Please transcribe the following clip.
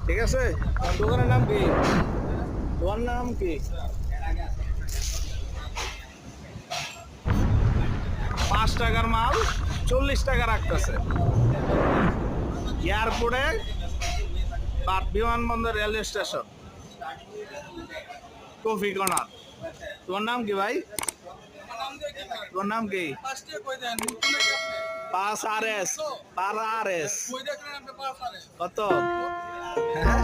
ঠিক আছে? দোকানের নাম কি? তোমার নাম কি? 5 টাকার মাল 40 টাকা রাখতেছে এয়ারপোর্টে, বিমানবন্দর, রেলওয়ে স্টেশন, কফি কর্নার। তোমার নাম কি ভাই? তোমার নাম কি? 5 RS, 5 RS কত? হ্যাঁ